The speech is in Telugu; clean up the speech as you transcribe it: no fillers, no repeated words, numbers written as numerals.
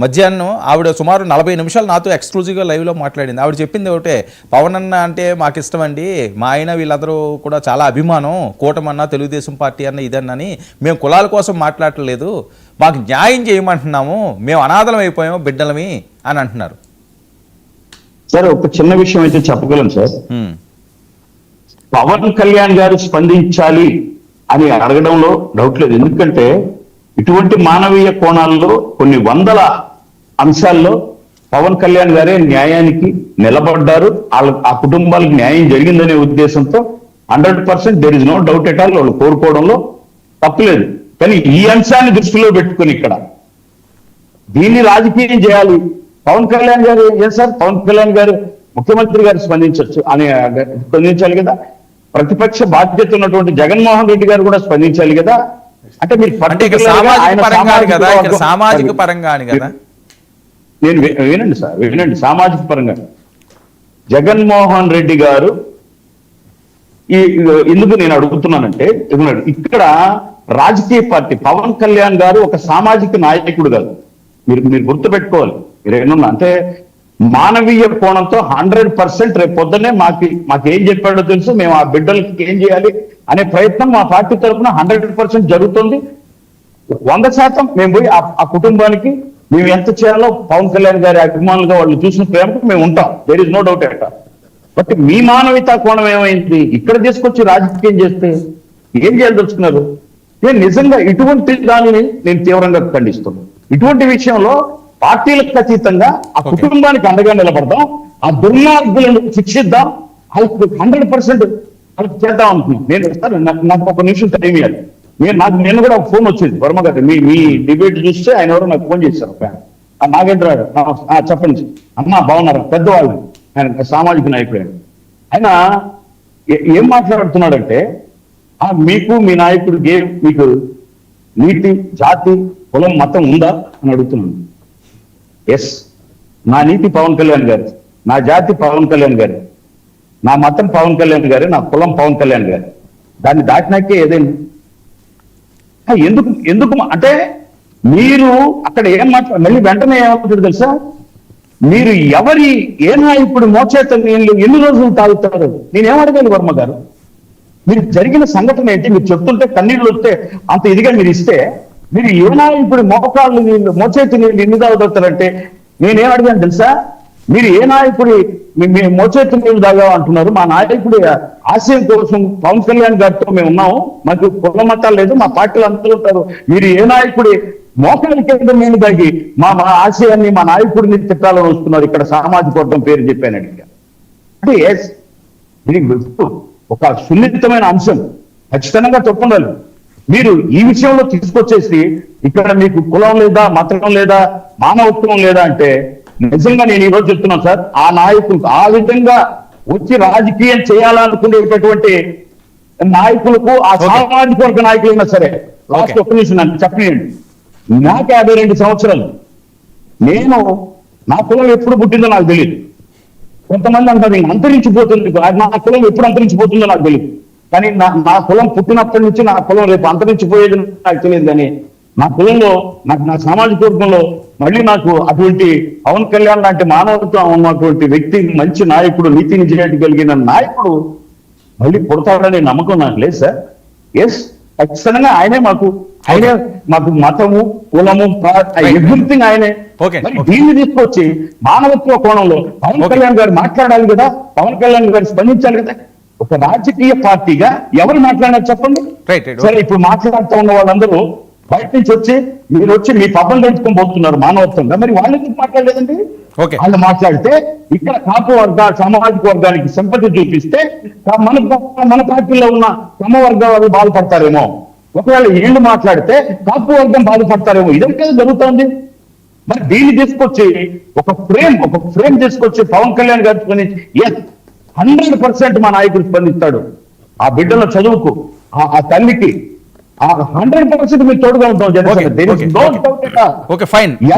మధ్యాహ్నం ఆవిడ సుమారు 40 నిమిషాలు నాతో ఎక్స్క్లూజివ్గా లైవ్లో మాట్లాడింది. ఆవిడ చెప్పింది ఒకటే, పవన్ అన్న అంటే మాకు ఇష్టం అండి, మా ఆయన వీళ్ళందరూ కూడా చాలా అభిమానం, కూటమన్నా తెలుగుదేశం పార్టీ అన్న ఇదన్నని, మేము కులాల కోసం మాట్లాడలేదు, మాకు న్యాయం చేయమంటున్నాము, మేము అనాథలం అయిపోయాము బిడ్డలమి అని అంటున్నారు. సార్ ఒక చిన్న విషయం అయితే చెప్పగలను సార్. పవన్ కళ్యాణ్ గారు స్పందించాలి అని అడగడంలో డౌట్ లేదు. ఎందుకంటే ఇటువంటి మానవీయ కోణాల్లో కొన్ని వందల అంశాల్లో పవన్ కళ్యాణ్ గారే న్యాయానికి నిలబడ్డారు. ఆ కుటుంబాలకు న్యాయం జరిగిందనే ఉద్దేశంతో 100% there is no doubt at all వాళ్ళు కోరుకోవడంలో తప్పులేదు. కానీ ఈ అంశాన్ని దృష్టిలో పెట్టుకుని ఇక్కడ దీన్ని రాజకీయం చేయాలి. పవన్ కళ్యాణ్ గారు ఏం సార్, పవన్ కళ్యాణ్ గారు ముఖ్యమంత్రి గారు స్పందించాలి కదా, ప్రతిపక్ష బాధ్యత ఉన్నటువంటి జగన్మోహన్ రెడ్డి గారు కూడా స్పందించాలి కదా. అంటే మీరు సామాజిక పరంగా నేను వినండి సార్, వినండి. సామాజిక పరంగా జగన్మోహన్ రెడ్డి గారు ఎందుకు నేను అడుగుతున్నానంటే, ఇక్కడ రాజకీయ పార్టీ పవన్ కళ్యాణ్ గారు ఒక సామాజిక నాయకుడు కాదు. మీరు గుర్తుపెట్టుకోవాలి. మీరేమన్నా అంటే మానవీయ కోణంతో 100% రేపు పొద్దున్నే మాకేం చెప్పాడో తెలుసు, మేము ఆ బిడ్డలకి ఏం చేయాలి అనే ప్రయత్నం మా పార్టీ తరఫున 100% జరుగుతుంది. 100% మేము పోయి ఆ కుటుంబానికి మేము ఎంత చేయాలో పవన్ కళ్యాణ్ గారి అభిమానులుగా వాళ్ళు చూసిన ప్రేమకు మేము ఉంటాం. There is no doubt at. But మీ మానవీయతా కోణం ఏమైంది? ఇక్కడ తీసుకొచ్చి రాజకీయం చేస్తే ఏం చేయదలుచుకున్నారు? నేను నిజంగా ఇటువంటి దానిని నేను తీవ్రంగా ఖండిస్తున్నాను. ఇటువంటి విషయంలో పార్టీలకు అతీతంగా ఆ కుటుంబానికి అండగా నిలబడదాం, ఆ దుర్మార్గులను శిక్షిద్దాం, వాళ్ళకి 100% వాళ్ళకి చేద్దాం అనుకున్నాం. నేను సార్ నాకు ఒక నిమిషం టైం ఇవ్వాలి. నేను కూడా ఒక ఫోన్ వచ్చింది వర్మ గారు, మీ డిబేట్ చూస్తే ఆయన ఎవరో నాకు ఫోన్ చేశారు. నాగేంద్ర చెప్పండి అమ్మా బాగున్నారా, పెద్దవాళ్ళు, ఆయన సామాజిక నాయకుడు. ఆయన ఏం మాట్లాడుతున్నాడంటే, మీకు మీ నాయకుడికి మీకు నీతి, జాతి, కులం, మతం ఉందా అని అడుగుతున్నాను. ఎస్, నా నీతి పవన్ కళ్యాణ్ గారు, నా జాతి పవన్ కళ్యాణ్ గారు, నా మతం పవన్ కళ్యాణ్ గారు, నా కులం పవన్ కళ్యాణ్ గారు. దాన్ని దాటినాకే ఏదైనా ఎందుకు అంటే మీరు అక్కడ ఏం మళ్ళీ వెంటనే ఏమంటారు తెలుసా, మీరు ఏ నాయకుడు మోచేత నీళ్ళు ఎన్ని రోజులు తాగుతారు? నేనేమడగాను వర్మ గారు, మీరు జరిగిన సంఘటన ఏంటి? మీరు చెప్తుంటే కన్నీళ్ళు వస్తే అంత ఇదిగా మీరు ఇస్తే, మీరు ఏ నాయకుడి మోకాళ్ళు నీళ్ళు మోచేతి నీళ్ళు ఎన్ని తాగుతారంటే నేనేం అడిగాను తెలుసా, మీరు ఏ నాయకుడి మోచేతి నీళ్ళు తాగా అంటున్నారు? మా నాయకుడి ఆశయం కోసం పవన్ కళ్యాణ్ గారితో మేము ఉన్నాము, మాకు కుల మతాలు లేదు, మా పార్టీలు అందరూ ఉంటారు. మీరు ఏ నాయకుడి మోకాలి కింద నీళ్ళు తాగి మా ఆశయాన్ని, మా నాయకుడిని తిట్టాలని వస్తున్నారు? ఇక్కడ సామాజిక వర్గం పేరు చెప్పానండి. అంటే ఒక సున్నితమైన అంశం, ఖచ్చితంగా తప్పుండాలి. మీరు ఈ విషయంలో తీసుకొచ్చేసి ఇక్కడ మీకు కులం లేదా, మతం లేదా, మానవత్వం లేదా అంటే నిజంగా నేను ఈరోజు చెప్తున్నాను సార్, ఆ నాయకులు ఆ విధంగా వచ్చి రాజకీయం చేయాలనుకునేటటువంటి నాయకులకు, ఆ సామాజిక వర్గ నాయకులైనా సరే, లాస్ట్ ఒక్క నిమిషం నన్ను చెప్పండి. నాకు 52 సంవత్సరాలు, నా కులం ఎప్పుడు పుట్టిందో నాకు తెలియదు. కొంతమంది అంటారు అంతరించిపోతుంది, నా కులం ఎప్పుడు అంతరించిపోతుందో నాకు తెలియదు. కానీ నా కులం పుట్టినప్పటి నుంచి నా కులం రేపు అంతరించిపోయేది నాకు తెలియదు. కానీ నా కులంలో, నా సామాజిక వర్గంలో మళ్ళీ నాకు అటువంటి పవన్ కళ్యాణ్ లాంటి మానవత్వం ఉన్నటువంటి వ్యక్తి, మంచి నాయకుడు, నీతి నిజాయితీ కలిగిన నాయకుడు మళ్ళీ పుడతాడనే నమ్మకం నాకు లేదు సార్. ఎస్, ఖచ్చితంగా ఆయనే మాకు మతము, కులము, ఎవ్రీథింగ్ ఆయనే. దీన్ని తీసుకొచ్చి మానవత్వ కోణంలో పవన్ కళ్యాణ్ గారు మాట్లాడాలి కదా, పవన్ కళ్యాణ్ గారు స్పందించాలి కదా. ఒక రాజకీయ పార్టీగా ఎవరు మాట్లాడారు చెప్పండి? సరే, ఇప్పుడు మాట్లాడుతూ ఉన్న వాళ్ళందరూ బయట నుంచి వచ్చి మీరు వచ్చి మీ పబ్బం పెంచుకొని పోతున్నారు మానవత్వంగా, మరి వాళ్ళు ఎందుకు మాట్లాడలేదండి? వాళ్ళు మాట్లాడితే ఇక్కడ కాపు సామాజిక వర్గానికి సింపతి చూపిస్తే మన పార్టీలో ఉన్న సమ వర్గాలు బాధపడతారేమో, ఒకవేళ వీళ్ళు మాట్లాడితే కాపు వర్గం బాధపడతారేమో. ఇదంతా జరుగుతుంది. మరి దీన్ని తీసుకొచ్చి ఒక ఫ్రేమ్ తీసుకొచ్చి పవన్ కళ్యాణ్ గారు స్పందించి 100% మా నాయకుడు స్పందిస్తాడు. ఆ బిడ్డల చదువుకు, ఆ తల్లికి 100% మీరు తోడుగా ఉంటాం.